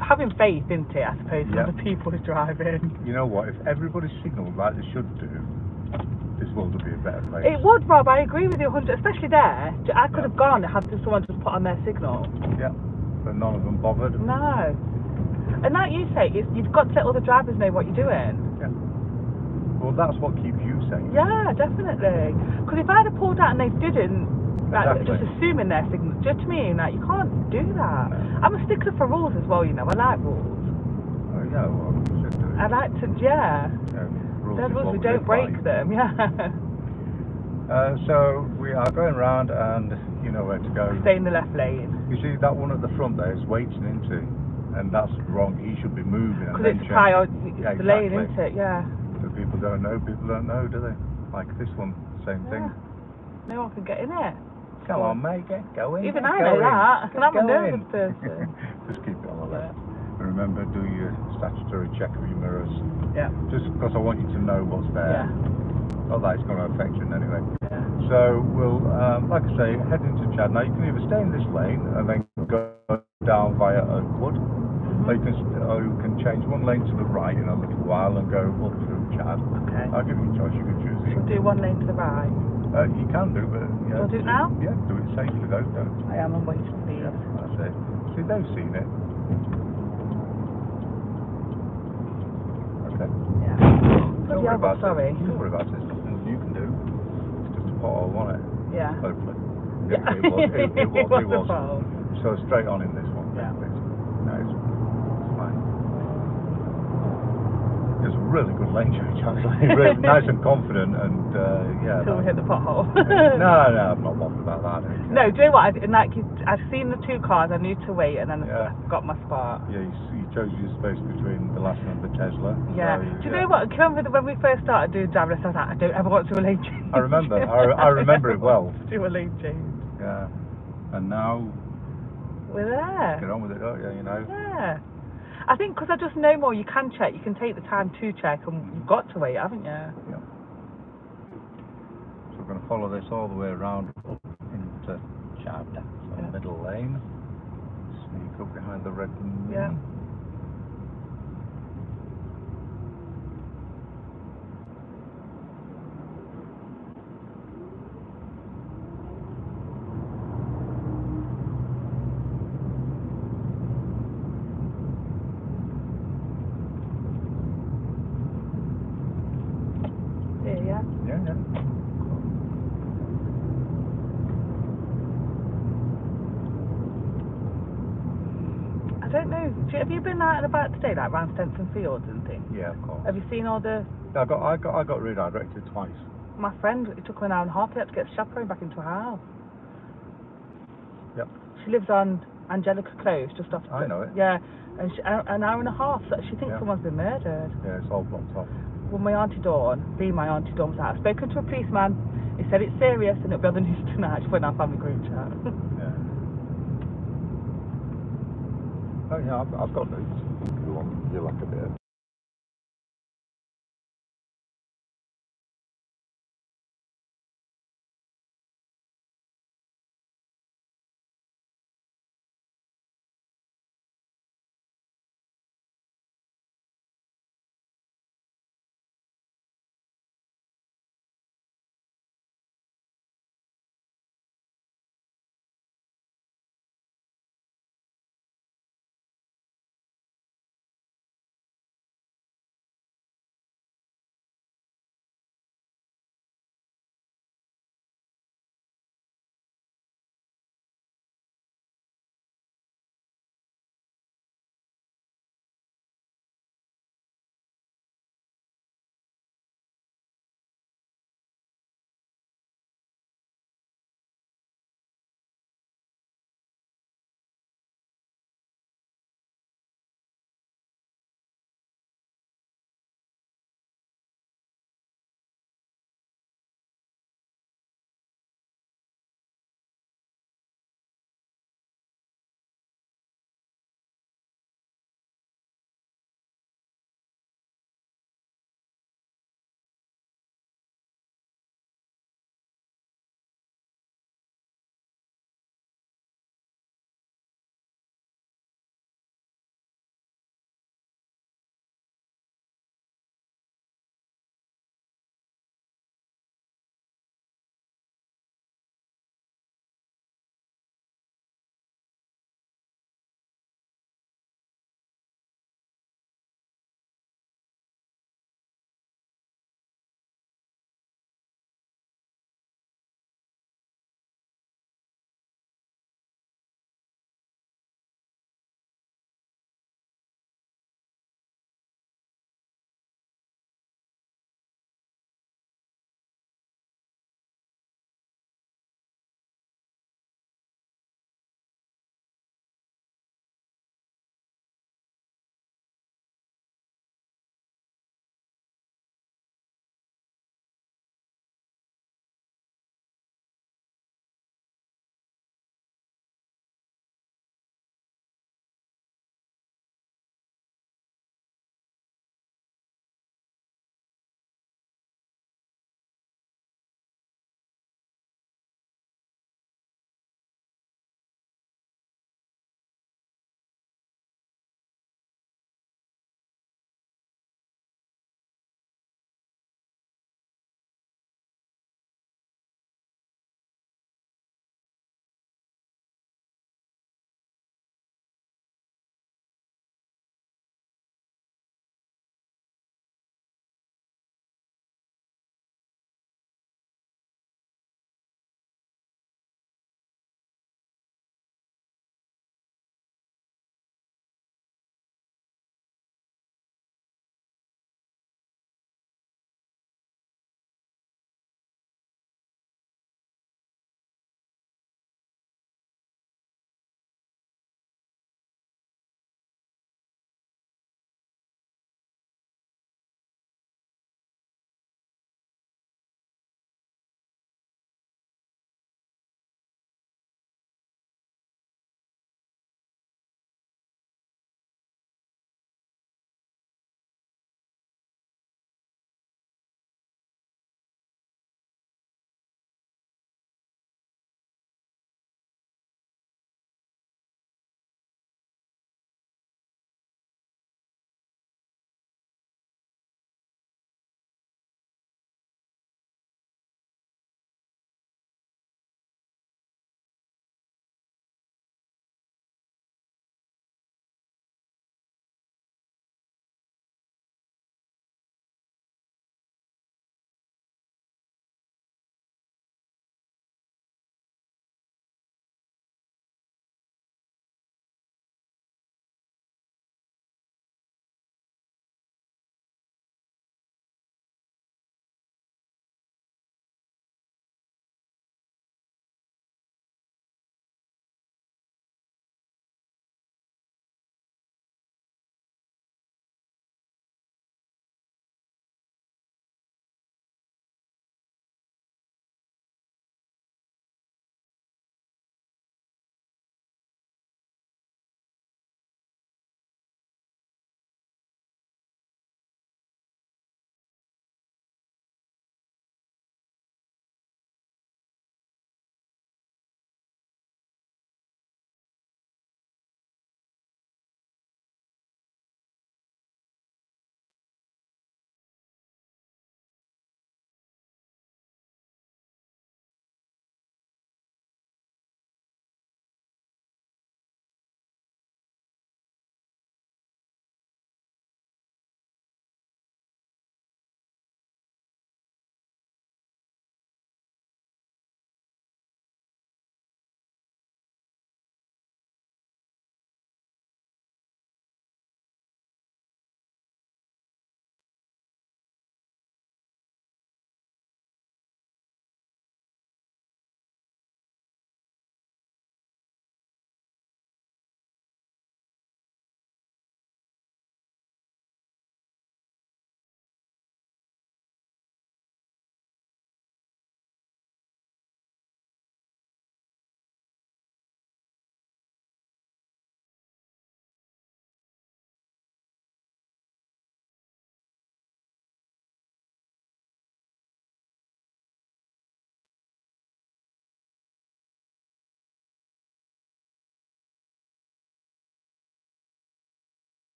having faith, isn't it? I suppose Yeah. in the people who's driving. You know what? If everybody signalled like they should do, this world would be a better place. It would, Rob. I agree with you 100. Especially there. I could have gone and had someone just put on their signal. Yeah. But none of them bothered. No. And like you say, you've got to let other drivers know what you're doing. Yeah. Well, that's what keeps you safe. Yeah, definitely. Because if I'd have pulled out and they didn't, like, just assuming their signal, do you know what I mean? Like, you can't do that. No. I'm a stickler for rules as well, you know. I like rules. Oh, yeah, well, you should do it. I like to, yeah. Rules We don't break them, yeah. So we are going round and you know where to go. Stay in the left lane. You see that one at the front there is waiting into, and that's wrong. He should be moving. Because it's the lane, isn't it? Yeah. But people don't know, do they? Like this one, same thing. No one can get in it. Come on, mate, get going. Even I know that, and I'm a nervous person. Just keep it on the left. And remember, do your statutory check of your mirrors. Yeah. Just because I want you to know what's there. Yeah. Not that it's going to affect you in any way. Yeah. So we'll, like I say, head into Chad. Now you can either stay in this lane and then go down via Oakwood, or you can change one lane to the right in a little while and go up through Chad. Okay. I'll give you a choice. You can choose. Should we do one lane to the right? You can do, but Shall I do it now? Yeah, do it safely though. Don't. I am. I'm waiting for these. Yeah, that's it. See, they've seen it. Okay. Yeah. Don't worry about sorry. it. Don't worry about it. There's nothing you can do. It's just a pothole, wasn't it? Yeah. Hopefully. Yeah. It was. Well. So straight on in this one. Yeah. No, it's fine. It's a really good lane change actually. Really nice and confident and yeah. Till we hit the pothole. No, I'm not bothered about that. No, do you know what? I've seen the two cars. I knew to wait, and then I got my spot. Yeah, you chose your space between the last one and the Tesla. Yeah. So, do you know what? Can you remember when we first started doing driving? I was like, I don't ever want to do a lane change. I remember. I remember it well. Do a lane change. Yeah. And now we're there. Get on with it, don't you? You know. Yeah. I think because I just know more, you can check. You can take the time to check, and you've got to wait, haven't you? Yeah. So we're going to follow this all the way around up into Chad, so middle lane. Sneak up behind the red Mini. Yeah. Yeah. I don't know. Have you been out and about today, like around Stenson Fields and things? Yeah, of course. Have you seen all the? I got redirected twice. My friend, it took her an hour and a half. He had to get the chaperone back into her house. Yep. She lives on Angelica Close, just off. I know it. Yeah, and an hour and a half. So she thinks someone's been murdered. Yeah, it's all blocked off. Well, my Auntie Dawn, my Auntie Dawn was out. I've spoken to a policeman. He said it's serious and it'll be on the news tonight. She put in our family group chat. Yeah. Oh yeah, I've got news. You like a bit.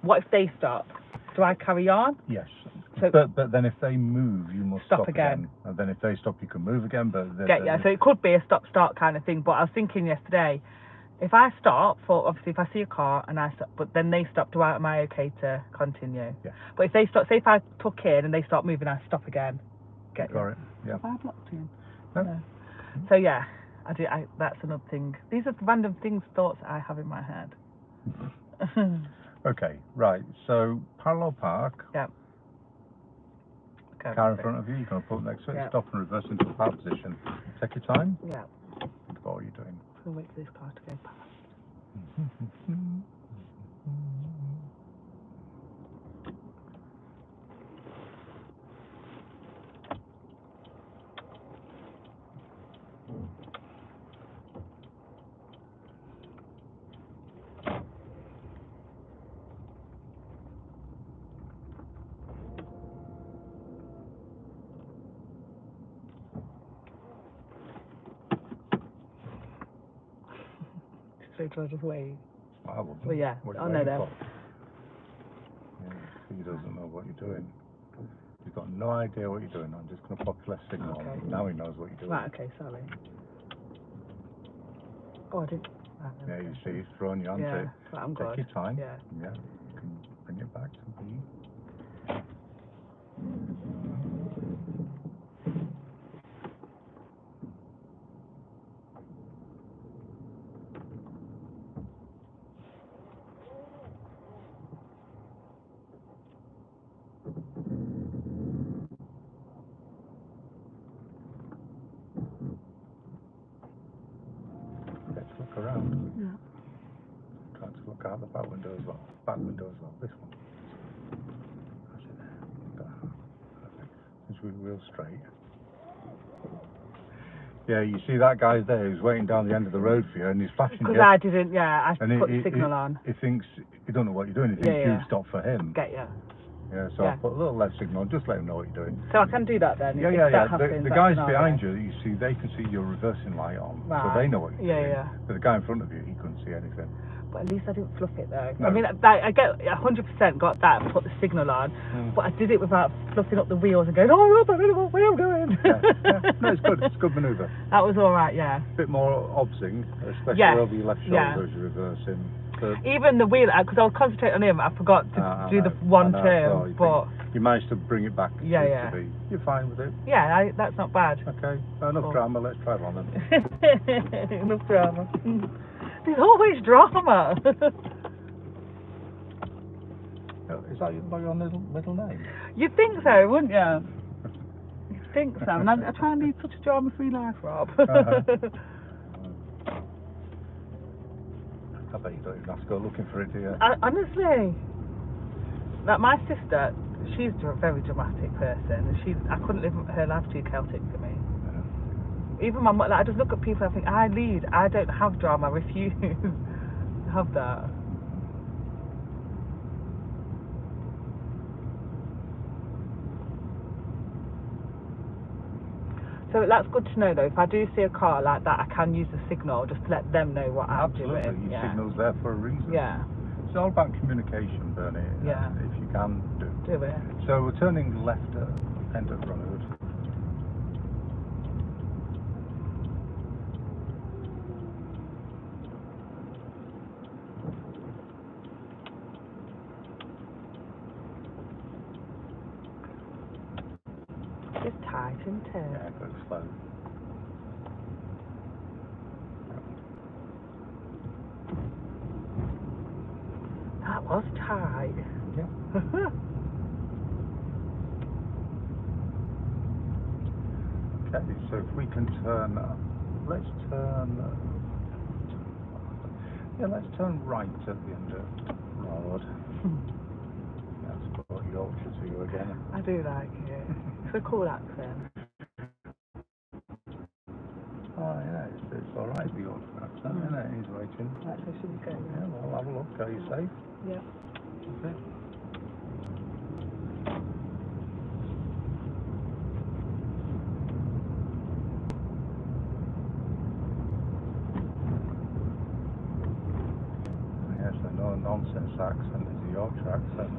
What if they stop? Do I carry on? Yes. So, but then if they move, you must stop again. And then if they stop, you can move again. But so it could be a stop-start kind of thing. But I was thinking yesterday, if I stop, obviously if I see a car and I stop, but then they stop, am I okay to continue? Yeah. But if they stop, say if I tuck in and they start moving, I stop again. Got it. Yeah. Have I blocked in? No. So yeah, that's another thing. These are random thoughts I have in my head. Okay, right. So parallel park. Yeah. Okay, car in front of you. You're going to pull next to it. Stop and reverse into the park position. Take your time. Yeah. What are you doing? I'm going to wait for this car to go past. So I just wait. I wouldn't. Well, yeah, I know that. Yeah, he doesn't know what you're doing. He's got no idea what you're doing. I'm just going to pop less signal on. Now he knows what you're doing. Right, okay, sorry. Oh, I didn't. Right, yeah, you see, he's throwing you onto it. Right, I'm Take good. your time. Yeah. Yeah, you can bring it back to me. Let's look around. Yeah. Try to look out the back window as well. Back window as well. This one. That's it there. Perfect. Since we're real straight. Yeah, you see that guy there who's waiting down the end of the road for you, and he's flashing. Because I didn't. Yeah, I put the signal on. He thinks you don't know what you're doing. He thinks you've stopped for him. Get you. Yeah, so I put a little less signal on, just let him know what you're doing. So I can do that then? Yeah. The guys behind you, you see, they can see your reversing light on, so they know what you're doing. Yeah. But the guy in front of you, he couldn't see anything. But at least I didn't fluff it though. No. I mean, I get 100% got that and put the signal on, but I did it without fluffing up the wheels and going, oh, I don't know what way I'm going. No, it's good. It's a good manoeuvre. That was all right, yeah. A bit more obsing, especially over your left shoulder as you're reversing. But even the wheel, because I was concentrating on him, I forgot to do the one turn, but you managed to bring it back to be. You're fine with it. Yeah, that's not bad. Okay, enough drama. Let's try one then. Enough drama. There's always drama. Is that your middle name? You'd think so, wouldn't you? You'd think so. And I try and lead such a drama-free life, Rob. I bet you don't even have to go looking for it, do you? Honestly. Like my sister, she's a very dramatic person. I couldn't live her life too chaotic for me. Even my mum, I just look at people and I think, I lead, I don't have drama, I refuse to have that. So that's good to know though, if I do see a car like that, I can use the signal just to let them know what I'm doing. Absolutely, your signal's there for a reason. Yeah. It's all about communication, Bernie. Yeah. If you can do it. So we're turning left at end of the road. It's tight, isn't it? Yeah, go slow. That was tight. Yeah. Okay, so if we can turn, let's turn right at the end of the road. That's brought Yorkshire to you again. I do like it. It's a cool accent. Oh yeah, it's alright, the Yorkshire accent, isn't it? He's waiting. Actually, should we go? Yeah, well, have a look. Are you safe? Yeah. Okay. Yes, a no-nonsense accent is Yorkshire accent.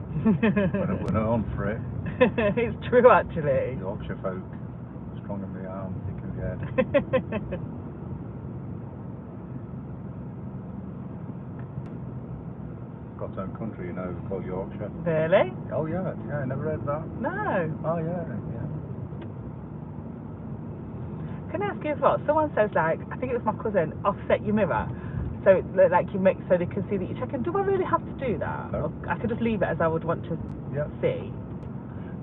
We're not on for it. It's true, actually. Yorkshire folk, strong in the arm, thick in the head. Got own country, you know, called Yorkshire. Really? Oh yeah, I never heard that. No. Oh yeah. Can I ask you as well? Someone says, like, I think it was my cousin, offset your mirror, so like you make so they can see that you're checking. Do I really have to do that? No. Or I could just leave it as I would want to see.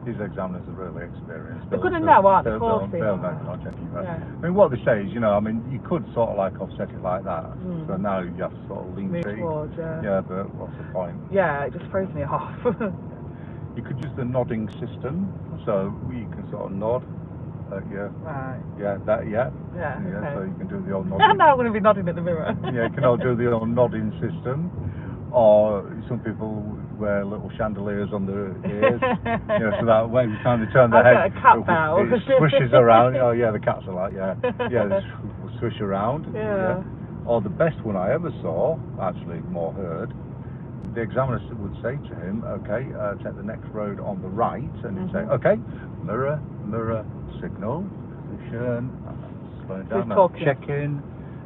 These examiners are really experienced. They're going to know, aren't they? They'll know they're not checking you. I mean, what they say is, you know, I mean, you could sort of like offset it like that. So now you have to sort of lean towards, yeah, but what's the point? Yeah, it just throws me off. You could use the nodding system, so you can sort of nod. Right. Yeah, okay. So you can do the old nodding. Now I'm going to be nodding at the mirror. Yeah, you can all do the old nodding system. Or some people wear little chandeliers on their ears, so that way every time they turn their head, a cat bow. It swishes around. Oh yeah, the cats are like, they swish around. Yeah. Or the best one I ever saw, actually more heard, the examiner would say to him, okay, take the next road on the right, and he'd say, okay, mirror, signal, position, slowing down, checking,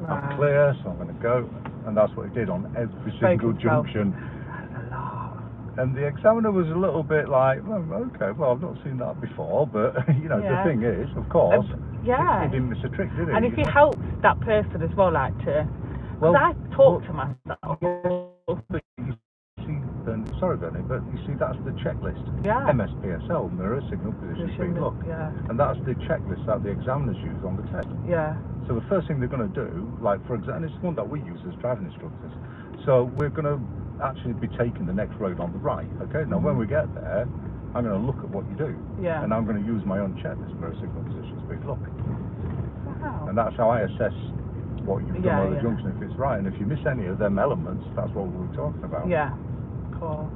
I'm clear, so I'm going to go. And that's what he did on every single junction. That's a lot. And the examiner was a little bit like, well, okay, well, I've not seen that before, but, you know, the thing is, of course, he didn't miss a trick, did he? And if he helps that person as well, like to, because I talk to myself. Sorry, Bernie, but you see, that's the checklist. Yeah. MSPSL, mirror, signal, position, speed, look. Yeah. And that's the checklist that the examiners use on the test. Yeah. So the first thing they're going to do, like for example, and it's one that we use as driving instructors. So we're going to actually be taking the next road on the right. Okay. Now when we get there, I'm going to look at what you do. Yeah. And I'm going to use my own checklist, mirror, signal, position, speed, look. Wow. And that's how I assess what you've done on the junction, if it's right. And if you miss any of them elements, that's what we were talking about. Yeah. Cool.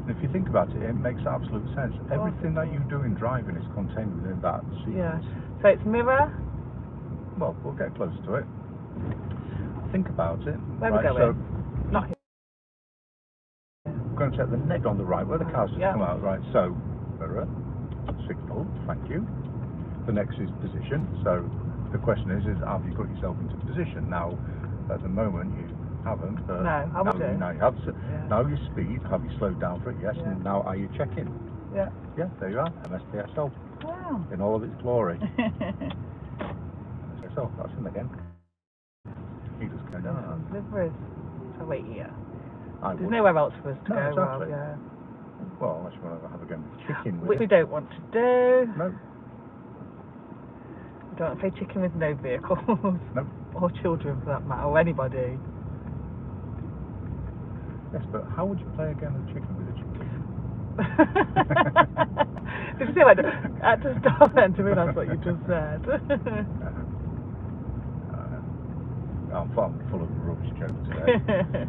And if you think about it, it makes absolute sense. Everything that you do in driving is contained within that sequence. Yeah. So it's mirror. Well, we'll get close to it. Think about it. Where we going? So, not here. I'm going to take the neck on the right, where the cars just come out. Right, so, mirror, signal, thank you. The next is position. So, the question is have you got yourself into position? Now, at the moment, you haven't. No, I will do. Now you have. Now your speed, have you slowed down for it? Yes. And now are you checking? Yeah. Yeah, there you are. MSPSL. Wow. In all of its glory. So that's him again. He just came down. Liveries. So wait here. There's would. nowhere else for us to go. Exactly. Well, well, unless you want to have a game of chicken with Which we don't want to do. No. We don't want to play chicken with no vehicles. No. Or children for that matter, or anybody. Yes, but how would you play a game of chicken with a chicken? Did you see what I had to stop then to realise what you just said? I'm full of rubbish jokes today.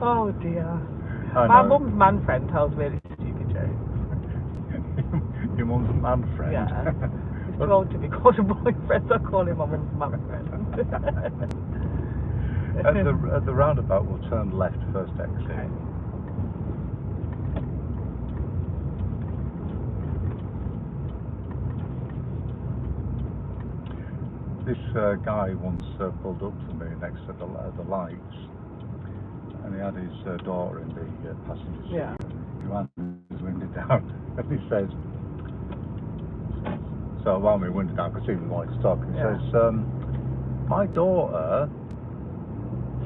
Oh dear. My mum's man friend tells really stupid jokes. Your mum's man friend? Yeah. He's too old to be called a boyfriend, so I call him my mum's man friend. At the roundabout, we'll turn left first exit. Okay. This guy once pulled up to me next to the lights, and he had his daughter in the passenger seat. Yeah. He wound his window down, and he says, so while my window down, because he wanted to talk, he says, my daughter,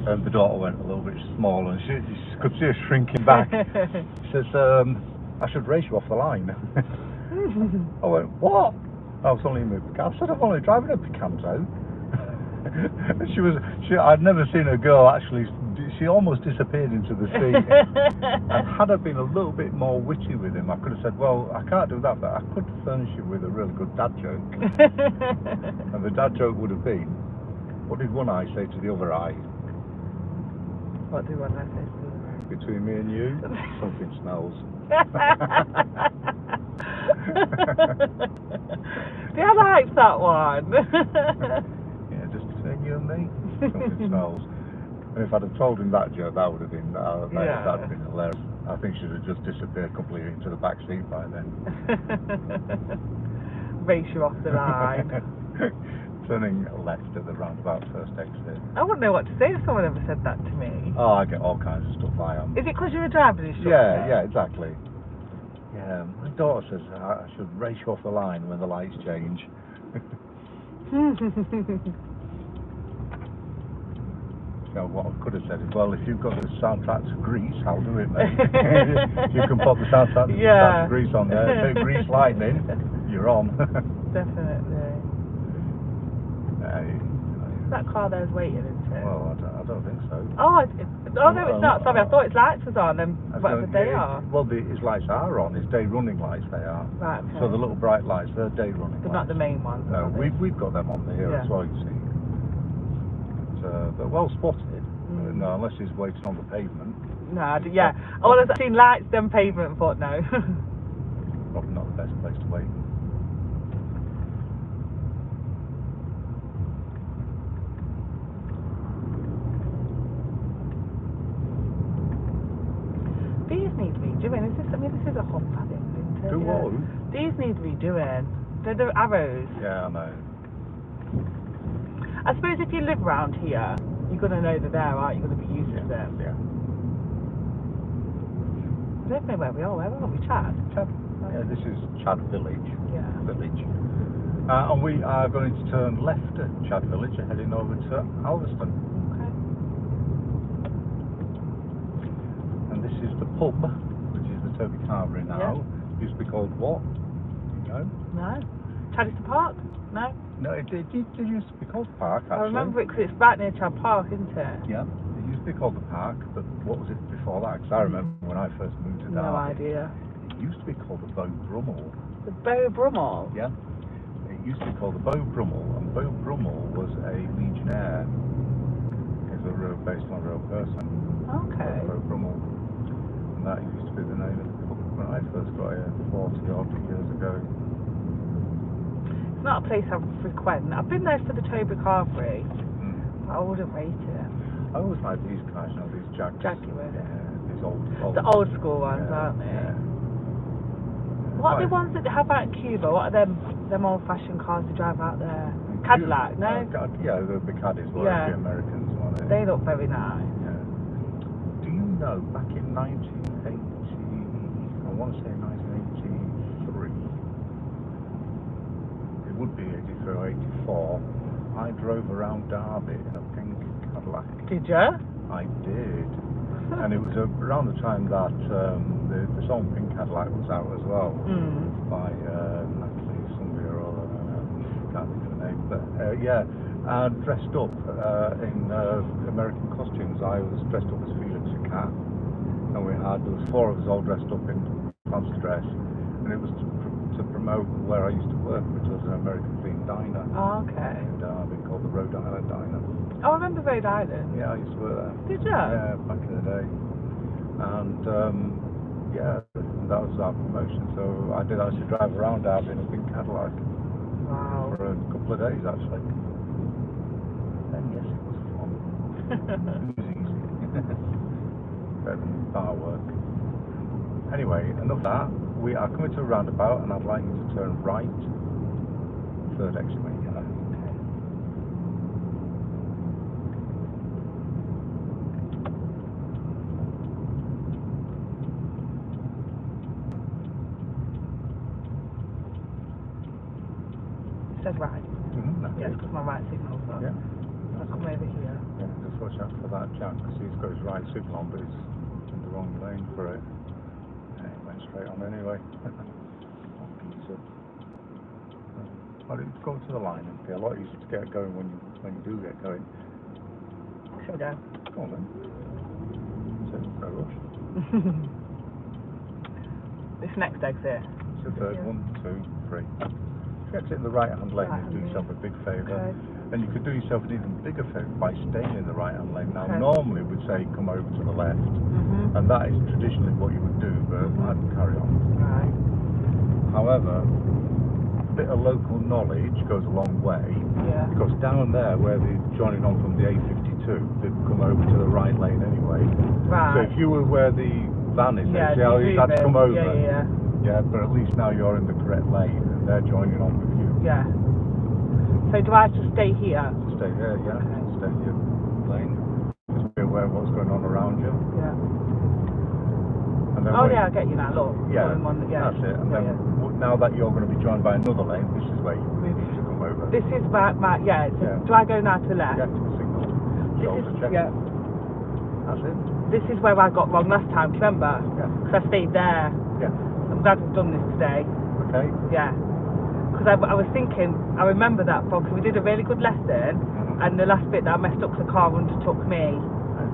and the daughter went a little bit small, and she could see her shrinking back. He says, I should race you off the line. I went, what? I was only in my Picanto. I said, I'm only driving a Picanto. I'd never seen a girl actually she almost disappeared into the sea. And had I been a little bit more witty with him, I could have said, well, I can't do that, but I could furnish you with a really good dad joke. And the dad joke would have been, what did one eye say to the other eye? What do one eye say to the other eye? Between me and you, something smells. Do I like that one? Yeah, just between you and me, something smells. And if I'd have told him that joke, that would have been, that'd have been hilarious. I think she'd have just disappeared completely into the back seat by then. Race you off the line. Turning left at the roundabout first exit. I wouldn't know what to say if someone ever said that to me. Oh, I get all kinds of stuff I am. Is it because you're a driving instructor? Yeah, exactly. Yeah, my daughter says I should race you off the line when the lights change. You know, what I could have said is, well, if you've got the soundtrack to Grease, I'll do it, mate. If you can pop the soundtrack to Grease on there, Grease Lightning, you're on. Definitely. That car there's waiting, isn't it? Well, I don't think so. Oh, no, it's not. Sorry, I thought its lights was on, and whatever they are. Well, its lights are on. It's day running lights, they are. Right, okay. So the little bright lights, they're day running lights. They're not the main ones. No, we've got them on here as well, you see. But, they're well spotted. No, unless he's waiting on the pavement. No, yeah. All I've seen lights, then pavement, and thought no. Probably not the best place to wait. These need to be doing. This is a hump, I think, isn't it? Do what? These need to be doing. They're the arrows. Yeah, I know. I suppose if you live around here, you're going to know they're there, aren't you? You're going to be used to them. Yeah. I don't know where we are. Where are we? Chad? Yeah, this is Chad Village. Yeah. Village. And we are going to turn left at Chad Village and heading over to Alveston. Okay. And this is the pub, which is the Toby Carvery now. Yeah. Used to be called what? No? No. Chadderton Park? No. No, it used to be called Park, actually. I remember it because it's right near Chad Park, isn't it? Yeah. It used to be called the Park, but what was it before that? Because I remember when I first moved to Derby. No idea. It used to be called the Beau Brummel. The Beau Brummel? Yeah. It used to be called the Beau Brummel, and Beau Brummel was a legionnaire. It was based on a real person. Okay. Beau Brummel. And that used to be the name of the pub when I first got here 40 odd years ago. It's not a place I frequent. I've been there for the Toby Carvery, but I wouldn't rate it. I always like these cars, you know, these Jaguars. These old. The old school ones, aren't they? Yeah. What are the ones that they have out in Cuba? What are them old-fashioned cars they drive out there? Cadillac, no? Yeah, the Caddies were the Americans, weren't they? They look very nice. Yeah. Do you know, back in 1980, I want to say 1983, it would be 83 or 84, I drove around Derby in a pink Cadillac. Did you? I did. And it was around the time that the song Pink Cadillac was out as well, by Natalie somebody or other, can't think of the name, but yeah, I dressed up in American costumes. I was dressed up as Felix the Cat, and there was 4 of us all dressed up in fancy dress, and it was to promote where I used to work, which was an American themed diner. Oh, okay. In Derby called the Rhode Island Diner. Oh, I remember Rhode Island. Yeah, I used to work there. Did you? Yeah, back in the day. And yeah, that was our promotion. So I did actually drive around out in a big Cadillac. Wow. For a couple of days actually. And yes, it was fun. It was easy. Better than bar work. Anyway, enough of that. We are coming to a roundabout and I'd like you to turn right. 3rd exit when you get out. Says right. Yeah, because my right signal's on. Yeah. I'll come over here. Yeah, just watch out for that Jack because he's got his right signal on, but he's in the wrong lane for it. Yeah, he went straight on anyway. Well, it's going to the line. It'd be a lot easier to get going when you do get going. Shall we go? Go on then. No rush. This next exit. It's the third one, 2, 3. Exit in the right-hand lane and do yourself a big favour. Okay. And you could do yourself an even bigger favour by staying in the right-hand lane. Now, Okay. normally we'd say come over to the left, and that is traditionally what you would do, but I'd carry on. Right. However, a bit of local knowledge goes a long way, because down there where they're joining on from the A52, they've come over to the right lane anyway. Right. So if you were where the van is, Yeah, they'd say, oh, you had to come over. Yeah. But at least now you're in the correct lane and they're joining on with you. Yeah. So do I just stay here? Stay here, yeah. Okay. Stay in your lane. Just be aware of what's going on around you. Yeah. And then Oh yeah, I get you now, look. Yeah, Yeah. that's it. And then now that you're going to be joined by another lane, this is where you move to come over. This is my do I go now to the left? Yeah, to the signal. Shoulder check. Yeah. That's it. This is where I got wrong last time, do you remember? Yeah. Because I stayed there. Yeah. I'm glad we've done this today. Okay. Yeah. Because I was thinking, I remember that because we did a really good lesson, and the last bit that I messed up, the car undertook me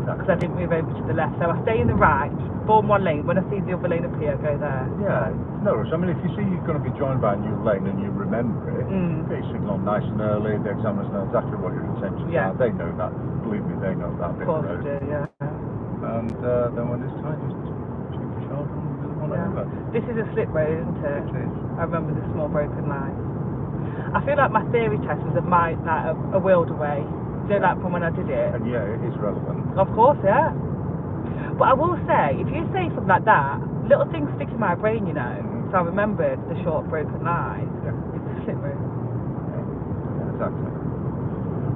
because I didn't move over to the left. So I stay in the right, form one lane. When I see the other lane appear, go there. Yeah. No rush. I mean, if you see you're going to be joined by a new lane and you remember it, get your signal nice and early. The examiners know exactly what your intentions are. They know that. Believe me, they know that bit of the road. Of course they do. Yeah. And then when it's time, just check your shoulder and do the one over. This is a slip road, isn't it? It is. I remember the small broken line. I feel like my theory test was a world away. You know, like from when I did it. And yeah, it is relevant. Of course, yeah. But I will say, if you say something like that, little things stick in my brain, you know. So I remembered the short broken line. Yeah. It's a slip road. Yeah, exactly.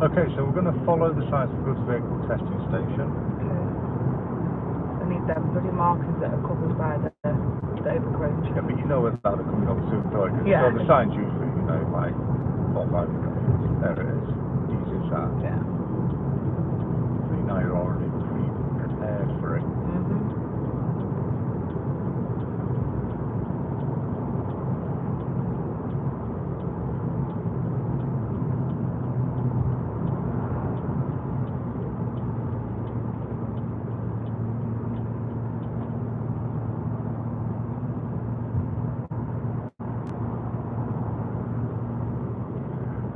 Okay, so we're going to follow the Science of Goods Vehicle Testing Station. Okay. I need them bloody markers that are covered by the overgrown trees. Yeah, but you know whether they're coming up soon, don't you? Yeah. So the sign's usually, you know, like 4 or 5 minutes. There it is. Easy as that. Yeah. So now you're already prepared for it.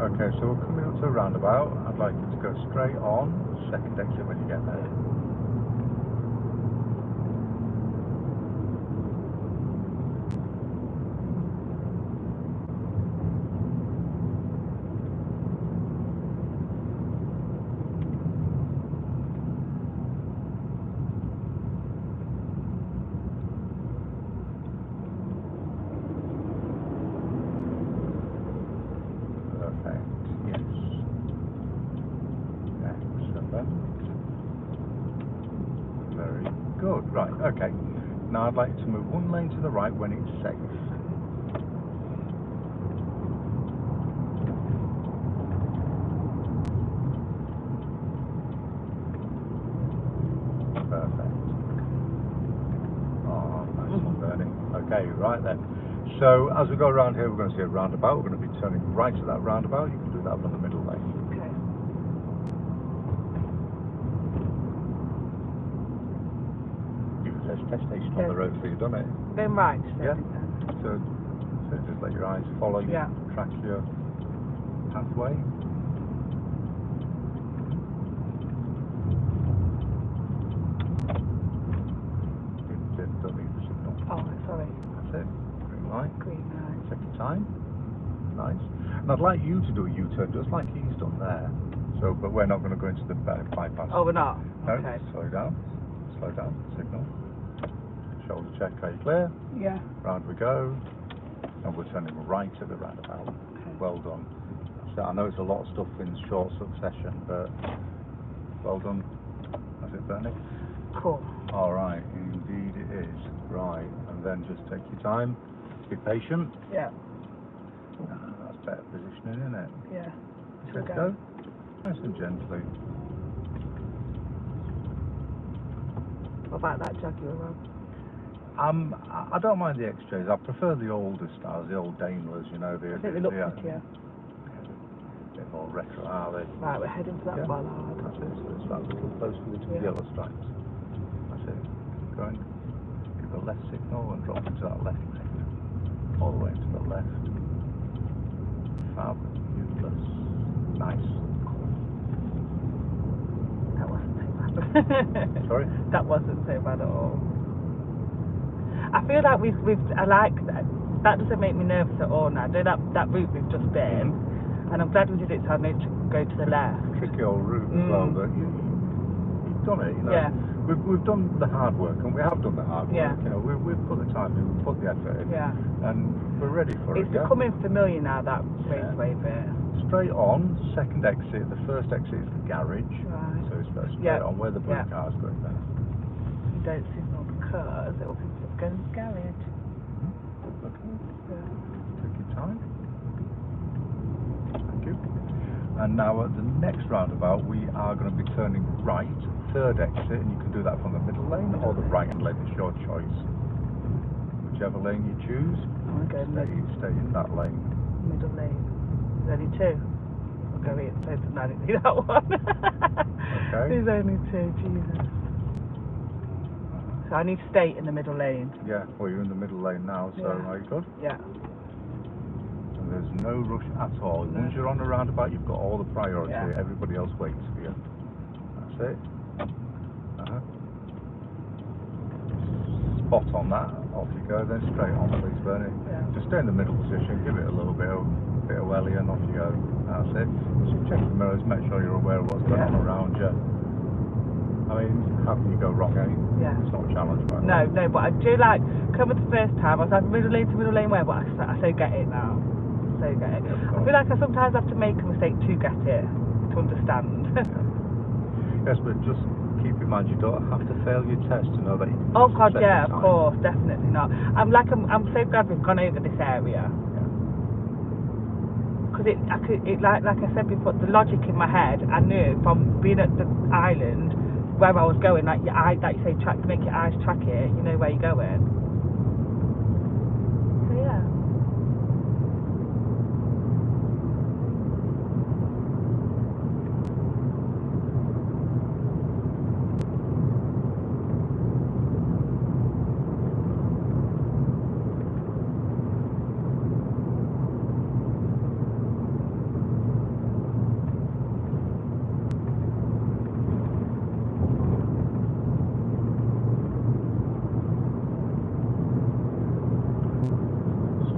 Okay, so we're coming up to a roundabout. I'd like you to go straight on, second exit when you get there. Very good. Right, okay. Now I'd like you to move one lane to the right when it's safe. Perfect. Oh, nice one, Bernie. Okay, right then. So as we go around here, we're going to see a roundabout. We're going to be turning right at that roundabout. You can do that from the middle lane. Okay. There's a test station on the road, so you've done it. Then right. Yeah. So just let your eyes follow you, track your pathway. Don't need the signal. Oh, sorry. That's it. Green light. Green light. Take your time. Nice. And I'd like you to do a U-turn just like he's done there. So, but we're not going to go into the bypass. Oh, we're not? No, Okay. slow down. Slow down. Signal. Shoulder check. Are you clear? Yeah. Round we go. And we're turning right at the roundabout. Okay. Well done. So I know it's a lot of stuff in short succession, but well done. That's it, Bernie. Cool. All right. Indeed it is. Right. And then just take your time. Be patient. Yeah. That's better positioning, isn't it? Yeah. Let's go. Nice and gently. What about that Jaguar one? I don't mind the XJs. I prefer the older styles, the old Daimlers, you know. I think they look prettier. bit more retro, are they? Right, we're heading to that bollard. That's it, so it's that little post with the two yellow stripes. That's it. Keep going. Give a left signal and drop into that left lane. All the way to the left. Fabulous. Nice. That wasn't so bad. Sorry? That wasn't so bad at all. I feel like I like that. That doesn't make me nervous at all now. That route we've just been, and I'm glad we did it so I know to go to the left. Tricky old route as well, but you've done it, you know. Yeah. We've done the hard work, and we have done the hard work. Yeah. You know, we've put the time in, we've put the effort in, Yeah. and we're ready for It's it. becoming familiar now, that raceway bit. Straight on, second exit. The first exit is the garage. Right. So it's straight on where the blue Yeah. car's going there. You don't signal because it will go in the garage. Okay. Yeah. Take your time. Thank you. And now at the next roundabout, we are going to be turning right, third exit, and you can do that from the middle lane or the right-hand lane. It's your choice. Whichever lane you choose, stay in that lane. Middle lane. There's only two. I'll go in. I didn't see that one. Okay. There's only two. Jesus. So I need to stay in the middle lane. Yeah, well, you're in the middle lane now, so are you good? Yeah. And there's no rush at all. No. Once you're on a roundabout, you've got all the priority. Yeah. Everybody else waits for you. That's it. Spot on that. Off you go. Then straight on, please, Bernie. Yeah. Just stay in the middle position. Give it a little bit of welly, and off you go. That's it. Just check the mirrors. Make sure you're aware of what's going on around you. I mean, how can you go wrong, eh? Yeah. It's not a challenge, by the way. No, but I do like, covered the first time, I was like middle lane where, but I so get it now. So get it. I feel like I sometimes have to make a mistake to get it, to understand. Yes, but just keep in mind you don't have to fail your test to know that you can Oh God, second yeah, of time. course, definitely not. I'm so glad we've gone over this area. Because like I said before, the logic in my head, I knew from being at the island where I was going, like your eye, like you say, to make your eyes track it, you know where you're going. So yeah.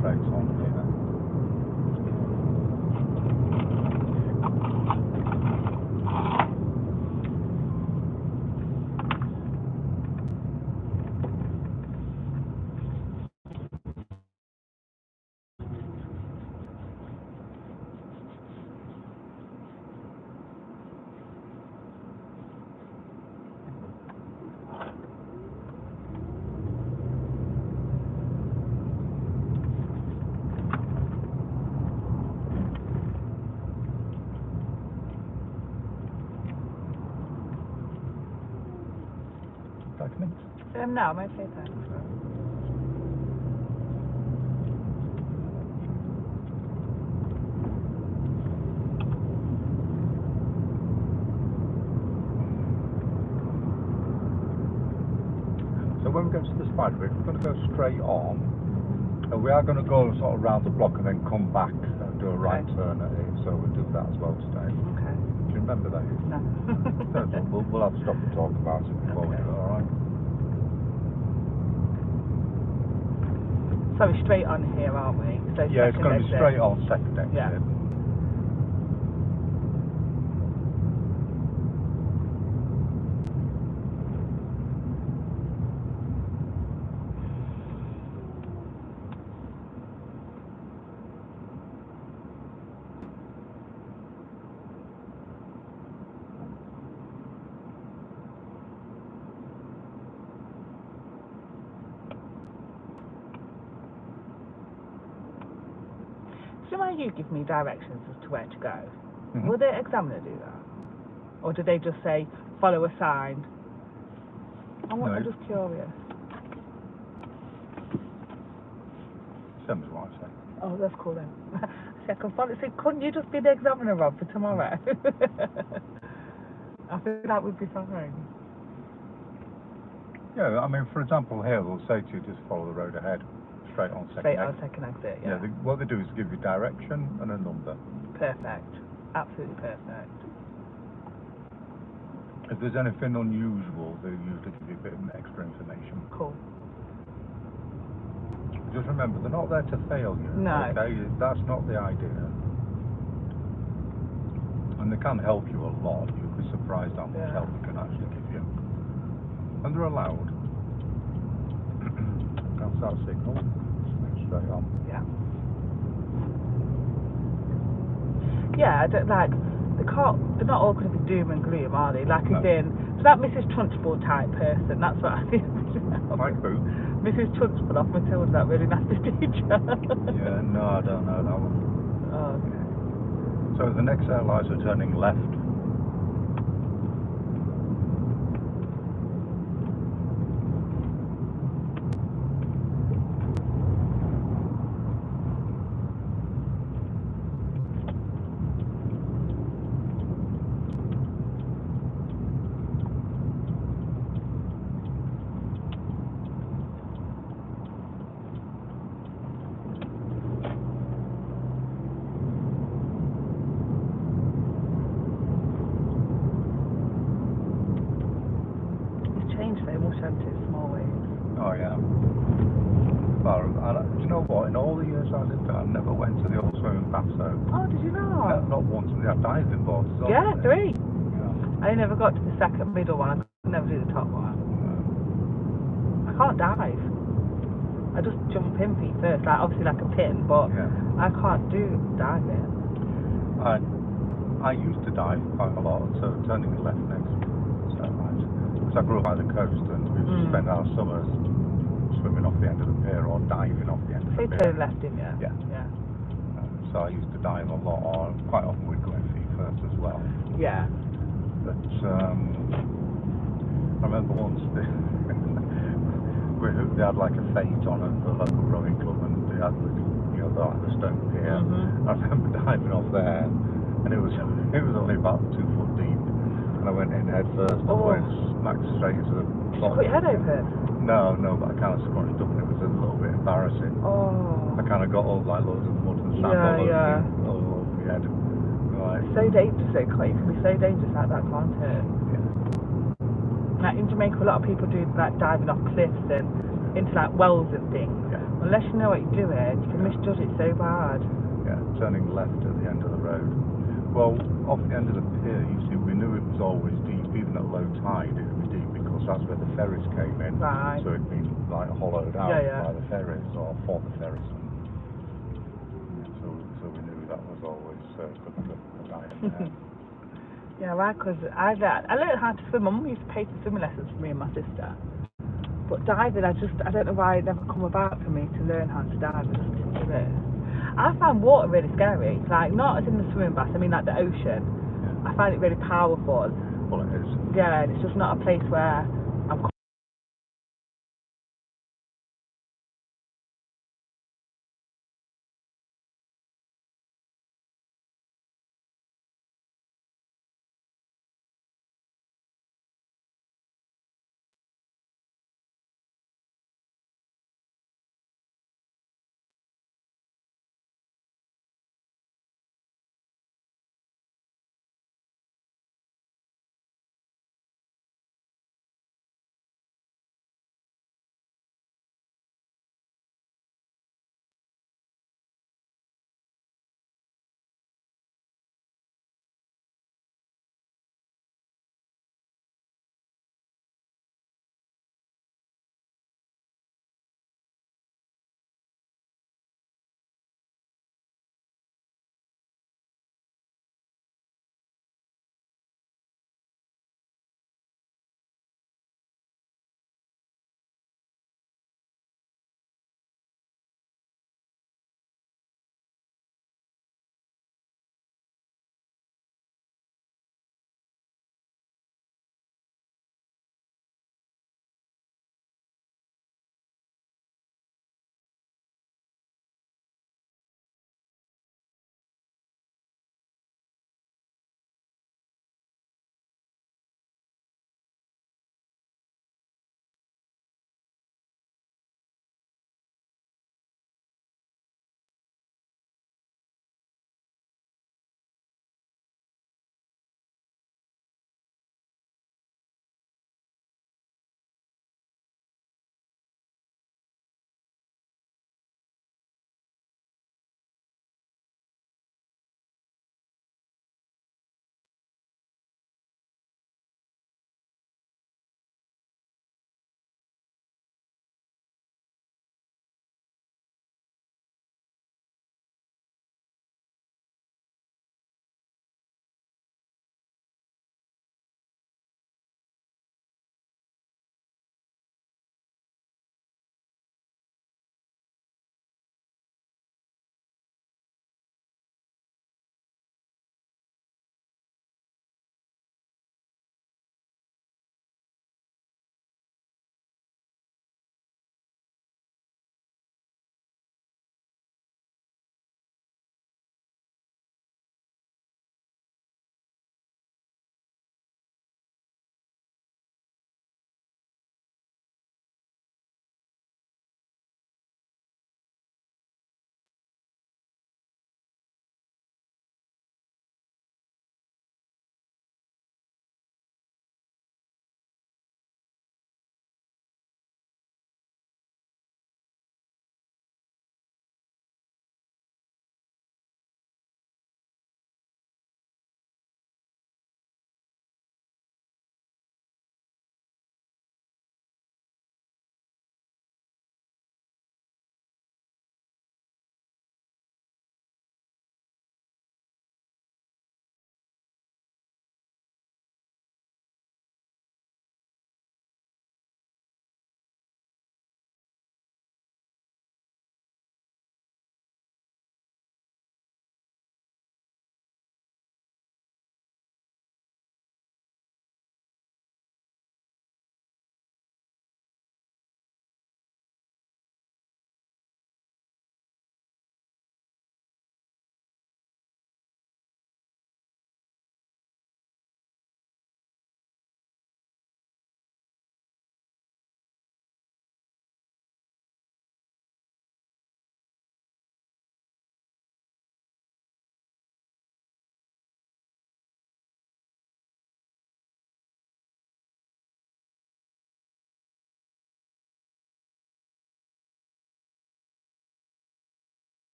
Straight on here. No, I'm okay, thanks. So when we go to the spider bit, we're going to go straight on. And we are going to go sort of round the block and then come back and do a right turn at it. So we'll do that as well today. Okay. Do you remember that? No. No, we'll have to stop and talk about it before we do it, alright? So we're straight on here, aren't we? So Yeah, it's going to be exit. straight on second exit. Yeah. Do you mind you give me directions as to where to go? Mm-hmm. Will the examiner do that? Or do they just say, follow a sign? I'm just curious. Same as what I say. Oh, that's cool then. See, I can follow. See, couldn't you just be the examiner, Rob, for tomorrow? I feel like we'd be fine. Yeah, I mean, for example, here they'll say to you just follow the road ahead, straight on second Straight on exit. second exit, Yeah, yeah. what they do is give you direction and a number. Perfect. Absolutely perfect. If there's anything unusual, they usually give you a bit of extra information. Cool. Just remember, they're not there to fail you. No. Okay, that's not the idea. And they can help you a lot. You'll be surprised how much help they can actually give you. And they're allowed. That's that signal. Straight on. Yeah. Yeah, I don't like. They're not all going to be doom and gloom, are they? Like, as in, so that Mrs. Trunchbull type person, that's what I think. Like who? Mrs. Trunchbull off Matilda, that really nasty teacher. Yeah, no, I don't know that one. Oh, okay. So the next set of lights are turning left. Small ways. Oh yeah. Well, do you know what? In all the years I lived there, I never went to the old swimming bath zone. Oh, did you not? Not once. They have diving boards. Yeah, 3. Yeah. I never got to the second middle one. I could never do the top one. I can't dive. I just jump in feet first, like obviously like a pin, but I can't do diving. I used to dive quite a lot, so turning left next. Because I grew up by the coast and we used to spend our summers swimming off the end of the pier or diving off the end of the pier. Turn left, didn't you? Yeah. So I used to dive a lot, or quite often we'd go in feet first as well. Yeah. But I remember once they had like a fete on at the local rowing club, and they had the stone pier. I remember diving off there, and it was only about 2 foot deep. And I went in head first and went smack straight into the bottom. Put your head open? No, but I kind of scrunched up and it was a little bit embarrassing. I kind of got all like loads of mud and sand all over my head. Right. So dangerous though, Clay. It can be so dangerous like that, can't it? Yeah. Like in Jamaica, a lot of people do like diving off cliffs and into like wells and things. Yeah. Unless you know what you're doing, you can misjudge it so bad. Yeah, turning left at the end of the road. Well, off the end of the pier, you see, we knew it was always deep, even at low tide it would be deep, because that's where the ferries came in. Right. So it'd been like hollowed out by the ferries, or for the ferries. So we knew that was always good for diving there. Yeah, right, because I learned how to swim. My mum used to pay for swimming lessons for me and my sister. But diving, I don't know why it never come about for me to learn how to dive. I just didn't do it. I find water really scary. Like, not as in the swimming bath, I mean like the ocean. I find it really powerful. Well, it is. Yeah, and it's just not a place where